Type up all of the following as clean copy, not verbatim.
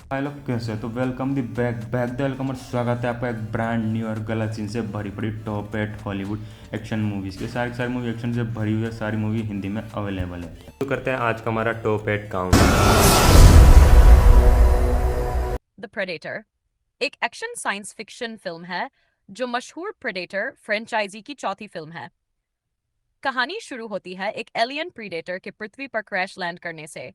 हाय लोग, कैसे हो? तो welcome the back back the welcome और स्वागत है आपका एक ब्रांड न्यू और गलत सीन से भरी पड़ी top eight Hollywood action movies की सारी मूवी एक्शन से भरी हुई है। सारी मूवी हिंदी में अवेलेबल है। तो करते हैं आज का हमारा top eight count. The predator एक एक्शन साइंस फिक्शन फिल्म है जो मशहूर प्रेडेटर फ्रेंचाइजी की चौथी फिल्म है। कहानी शुरू होती है एक एलियन प्रीडेटर के पृथ्वी पर क्रैश लैंड करने से।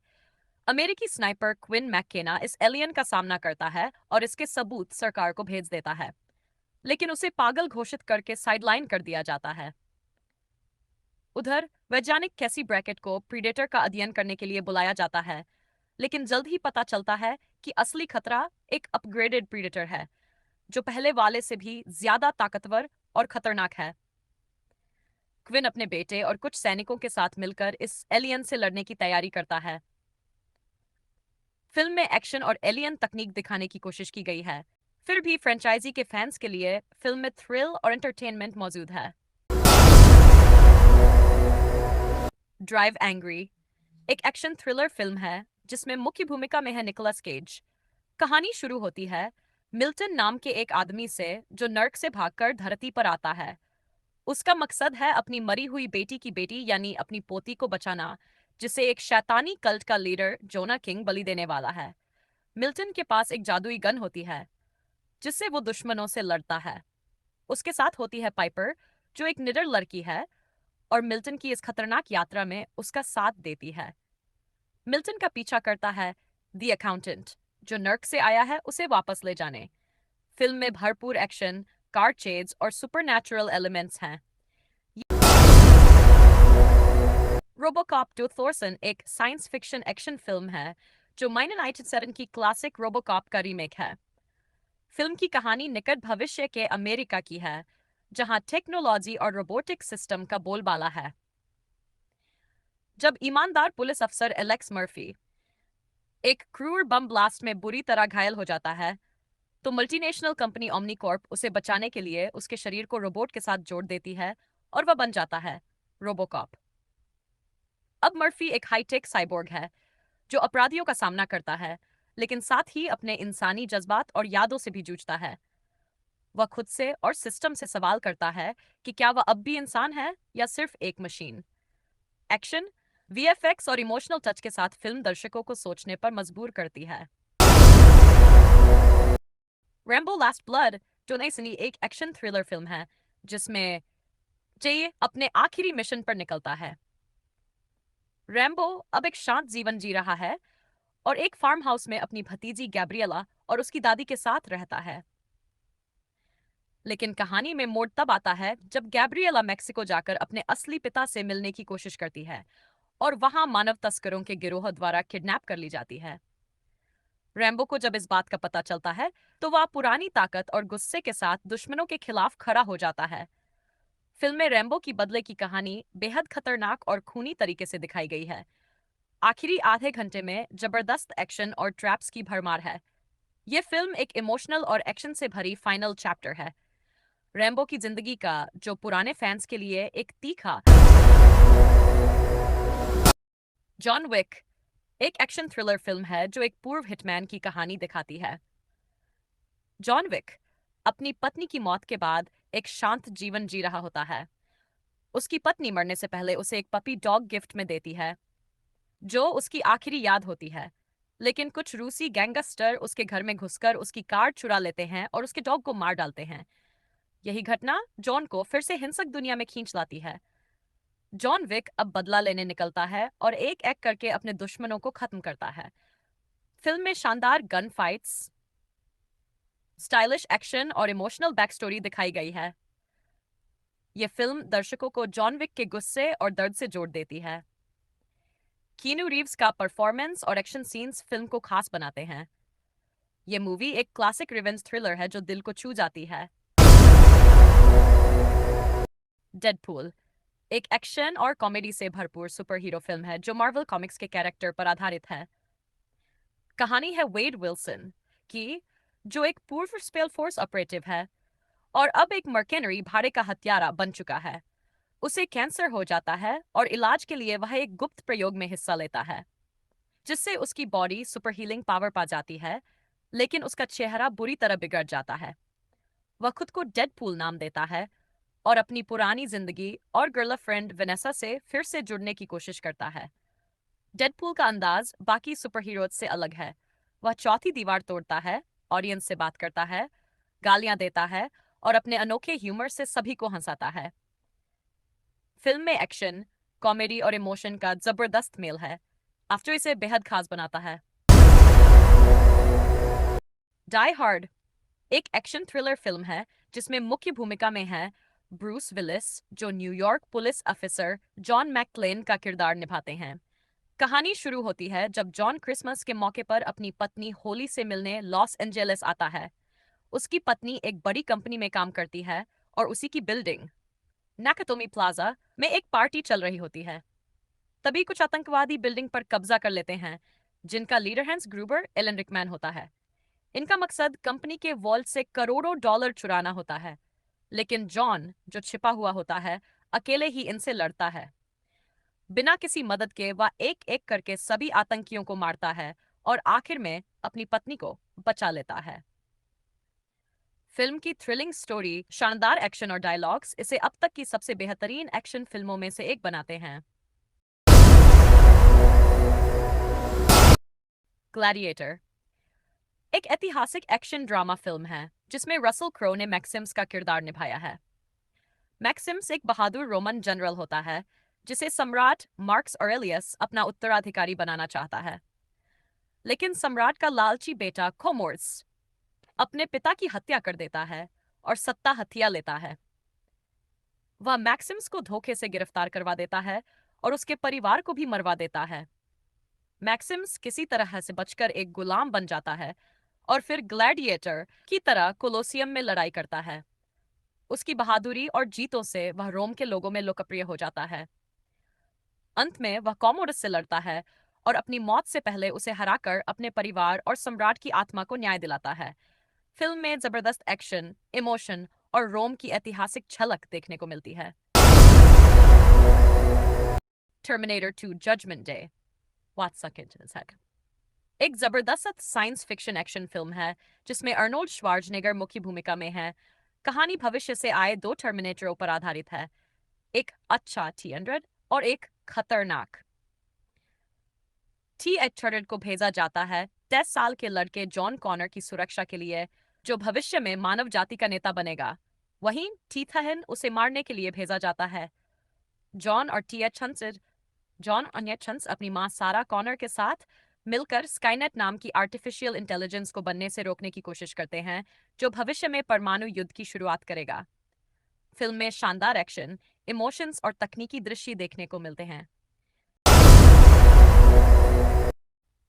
अमेरिकी स्नाइपर क्विन मैकेना इस एलियन का सामना करता है और इसके सबूत सरकार को भेज देता है, लेकिन उसे पागल घोषित करके साइडलाइन कर दिया जाता है। उधर वैज्ञानिक कैसी ब्रैकेट को प्रीडेटर का अध्ययन करने के लिए बुलाया जाता है, लेकिन जल्द ही पता चलता है कि असली खतरा एक अपग्रेडेड प्रीडेटर है जो पहले वाले से भी ज्यादा ताकतवर और खतरनाक है। क्विन अपने बेटे और कुछ सैनिकों के साथ मिलकर इस एलियन से लड़ने की तैयारी करता है। फिल्म में एक्शन और एलियन तकनीक दिखाने की कोशिश की गई है, फिर भी फ्रेंचाइजी के फैंस के लिए फिल्म में थ्रिल और एंटरटेनमेंट मौजूद है। ड्राइव एंग्री एक एक्शन थ्रिलर फिल्म है जिसमें मुख्य भूमिका में है निकोलस केज। कहानी शुरू होती है मिल्टन नाम के एक आदमी से जो नर्क से भागकर धरती पर आता है। उसका मकसद है अपनी मरी हुई बेटी की बेटी यानी अपनी पोती को बचाना, जिसे एक शैतानी कल्ट का लीडर जोना किंग बलि देने वाला है। मिल्टन के पास एक जादुई गन होती है जिससे वो दुश्मनों से लड़ता है। उसके साथ होती है पाइपर, जो एक निडर लड़की है और मिल्टन की इस खतरनाक यात्रा में उसका साथ देती है। मिल्टन का पीछा करता है द अकाउंटेंट, जो नर्क से आया है उसे वापस ले जाने। फिल्म में भरपूर एक्शन, कार चेज और सुपरनैचुरल एलिमेंट्स हैं। रोबोकॉप टू थॉरसन एक साइंस फिक्शन एक्शन फिल्म है जो 1997 की क्लासिक रोबोकॉप का रीमेक है। फिल्म की कहानी निकट भविष्य के अमेरिका की है, जहां टेक्नोलॉजी और रोबोटिक सिस्टम का बोलबाला है। जब ईमानदार पुलिस अफसर एलेक्स मर्फी एक क्रूर बम ब्लास्ट में बुरी तरह घायल हो जाता है, तो मल्टीनेशनल कंपनी ओमनीकॉर्प उसे बचाने के लिए उसके शरीर को रोबोट के साथ जोड़ देती है और वह बन जाता है रोबोकॉप। अब मर्फी एक हाईटेक साइबोर्ग है जो अपराधियों का सामना करता है, लेकिन साथ ही अपने इंसानी जज्बात और यादों से भी जूझता है। वह खुद से और सिस्टम से सवाल करता है कि क्या वह अब भी इंसान है या सिर्फ एक मशीन। एक्शन, वीएफएक्स और इमोशनल टच के साथ फिल्म दर्शकों को सोचने पर मजबूर करती है। रैम्बो लास्ट ब्लड जो नई सुनी एक एक्शन थ्रिलर फिल्म है जिसमें जे अपने आखिरी मिशन पर निकलता है। रैम्बो अब एक शांत जीवन जी रहा है और एक फार्म हाउस में अपनी भतीजी गैब्रिएला और उसकी दादी के साथ रहता है। लेकिन कहानी में मोड़ तब आता है जब गैब्रिएला मेक्सिको जाकर अपने असली पिता से मिलने की कोशिश करती है और वहां मानव तस्करों के गिरोह द्वारा किडनैप कर ली जाती है। रैम्बो को जब इस बात का पता चलता है तो वह पुरानी ताकत और गुस्से के साथ दुश्मनों के खिलाफ खड़ा हो जाता है। फिल्म में रैम्बो की बदले की कहानी बेहद खतरनाक और खूनी तरीके से दिखाई गई है। आखिरी आधे घंटे में जबरदस्त एक्शन और ट्रैप्स की भरमार है। यह फिल्म एक इमोशनल और एक्शन से भरी फाइनल चैप्टर है रैम्बो की जिंदगी का, जो पुराने फैंस के लिए एक तीखा। जॉन विक एक एक्शन थ्रिलर फिल्म है जो एक पूर्व हिटमैन की कहानी दिखाती है। जॉन विक अपनी पत्नी की मौत के बाद एक शांत जीवन जी रहा होता है। उसकी पत्नी मरने से पहले उसे एक पपी डॉग गिफ्ट में देती है जो उसकी आखिरी याद होती है। लेकिन कुछ रूसी गैंगस्टर उसके घर में घुसकर उसकी कार चुरा लेते हैं और उसके डॉग को मार डालते हैं। यही घटना जॉन को फिर से हिंसक दुनिया में खींच लाती है। जॉन विक अब बदला लेने निकलता है और एक एक करके अपने दुश्मनों को खत्म करता है। फिल्म में शानदार गन फाइट्स, स्टाइलिश एक्शन और इमोशनल बैक स्टोरी दिखाई गई है। यह फिल्म दर्शकों को जॉन विक के गुस्से और दर्द से जोड़ देती है। कीनू रीव्स का परफॉर्मेंस और एक्शन सीन्स फिल्म को खास बनाते हैं। यह मूवी एक क्लासिक रिवेंज थ्रिलर है जो दिल को छू जाती है। डेडपूल एक एक्शन और कॉमेडी से भरपूर सुपर हीरो फिल्म है जो मार्वल कॉमिक्स के कैरेक्टर पर आधारित है। कहानी है वेड विल्सन की, जो एक पूर्व स्पेल फोर्स ऑपरेटिव है और अब एक मर्केनरी भाड़े का हत्यारा बन चुका है। उसे कैंसर हो जाता है और इलाज के लिए वह एक गुप्त प्रयोग में हिस्सा लेता है जिससे उसकी बॉडी सुपर हीलिंग पावर पा जाती है, लेकिन उसका चेहरा बुरी तरह बिगड़ जाता है। वह खुद को डेडपूल नाम देता है और अपनी पुरानी जिंदगी और गर्लफ्रेंड वेनेसा से फिर से जुड़ने की कोशिश करता है। डेडपूल का अंदाज बाकी सुपर हीरोज से अलग है। वह चौथी दीवार तोड़ता है, ऑडियंस से बात करता है, गालियां देता है और अपने अनोखे ह्यूमर से सभी को हंसाता है। फिल्म में एक्शन, कॉमेडी और इमोशन का जबरदस्त मेल है, जो इसे बेहद खास बनाता है। डाई हार्ड एक एक्शन थ्रिलर फिल्म है जिसमें मुख्य भूमिका में है ब्रूस विलिस, जो New York police officer John McClain का किरदार निभाते हैं। कहानी शुरू होती है जब जॉन क्रिसमस के मौके पर अपनी पत्नी होली से मिलने लॉस एंजेलिस आता है। उसकी पत्नी एक बड़ी कंपनी में काम करती है और उसी की बिल्डिंग नाकातोमी प्लाजा में एक पार्टी चल रही होती है। तभी कुछ आतंकवादी बिल्डिंग पर कब्जा कर लेते हैं, जिनका लीडर हैंस ग्रूबर एलन रिकमैन होता है। इनका मकसद कंपनी के वॉल्ट से करोड़ों डॉलर चुराना होता है, लेकिन जॉन, जो छिपा हुआ होता है, अकेले ही इनसे लड़ता है। बिना किसी मदद के वह एक एक करके सभी आतंकियों को मारता है और आखिर में अपनी पत्नी को बचा लेता है। फिल्म की थ्रिलिंग स्टोरी, शानदार एक्शन और डायलॉग्स इसे अब तक की सबसे बेहतरीन एक्शन फिल्मों में से एक बनाते हैं। ग्लैडिएटर एक ऐतिहासिक एक्शन ड्रामा फिल्म है जिसमें रसल क्रो ने मैक्सिम्स का किरदार निभाया है। मैक्सिम्स एक बहादुर रोमन जनरल होता है जिसे सम्राट मार्क्स ऑरेलियस अपना उत्तराधिकारी बनाना चाहता है। लेकिन सम्राट का लालची बेटा कोमोर्स अपने पिता की हत्या कर देता है और सत्ता हथिया लेता है। वह मैक्सिम्स को धोखे से गिरफ्तार करवा देता है और उसके परिवार को भी मरवा देता है। मैक्सिम्स किसी तरह से बचकर एक गुलाम बन जाता है और फिर ग्लैडिएटर की तरह कोलोसियम में लड़ाई करता है। उसकी बहादुरी और जीतों से वह रोम के लोगों में लोकप्रिय हो जाता है। अंत में वह कॉमोडस से लड़ता है और अपनी मौत से पहले उसे हराकर अपने परिवार और सम्राट की आत्मा को न्याय दिलाता है। फिल्म में जबरदस्त एक्शन, इमोशन और रोम की ऐतिहासिक झलक देखने को मिलती है। टर्मिनेटर 2 जजमेंट डे एक जबरदस्त साइंस फिक्शन एक्शन फिल्म है जिसमें अर्नोल्ड श्वार्ज़नेगर मुख्य भूमिका में है। कहानी भविष्य से आए दो टर्मिनेटरों पर आधारित है, एक अच्छा T-800 और एक खतरनाक T-800 को भेजा जाता है 10 साल के लड़के जॉन कॉनर की सुरक्षा के लिए, जो भविष्य में मानव जाति का नेता बनेगा। वहीं T-1000 उसे मारने के लिए भेजा जाता है। जॉन और T-800 अपनी मां सारा कॉनर के साथ मिलकर स्काईनेट नाम की आर्टिफिशियल इंटेलिजेंस को बनने से रोकने की कोशिश करते हैं, जो भविष्य में परमाणु युद्ध की शुरुआत करेगा। फिल्म में शानदार एक्शन, इमोशंस और तकनीकी दृश्य देखने को मिलते हैं।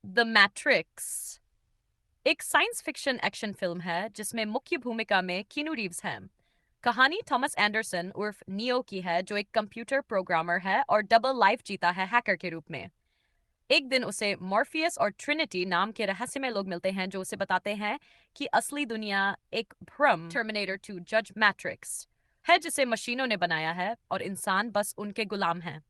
द मैट्रिक्स एक साइंस फिक्शन एक्शन फिल्म है जिसमें मुख्य भूमिका में कीनू रीव्स हैं। कहानी थॉमस एंडरसन उर्फ नियो की है, जो एक कंप्यूटर प्रोग्रामर है और डबल लाइफ जीता है हैकर के रूप में। एक दिन उसे मॉर्फियस और ट्रिनिटी नाम के रहस्यमय लोग मिलते हैं जो उसे बताते हैं कि असली दुनिया एक भ्रम टर्मिनेटर 2 जज मैट्रिक्स है जिसे मशीनों ने बनाया है और इंसान बस उनके गुलाम हैं।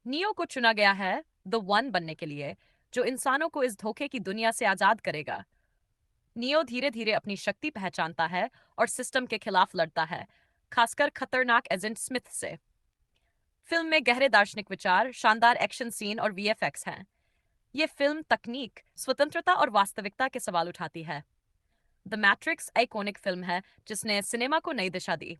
नियो को चुना गया है द वन बनने के लिए, जो इंसानों को इस धोखे की दुनिया से आजाद करेगा। नियो धीरे धीरे अपनी शक्ति पहचानता है और सिस्टम के खिलाफ लड़ता है, खासकर खतरनाक एजेंट स्मिथ से। फिल्म में गहरे दार्शनिक विचार, शानदार एक्शन सीन और वीएफएक्स हैं। ये फिल्म तकनीक, स्वतंत्रता और वास्तविकता के सवाल उठाती है। द मैट्रिक्स आइकॉनिक फिल्म है जिसने सिनेमा को नई दिशा दी।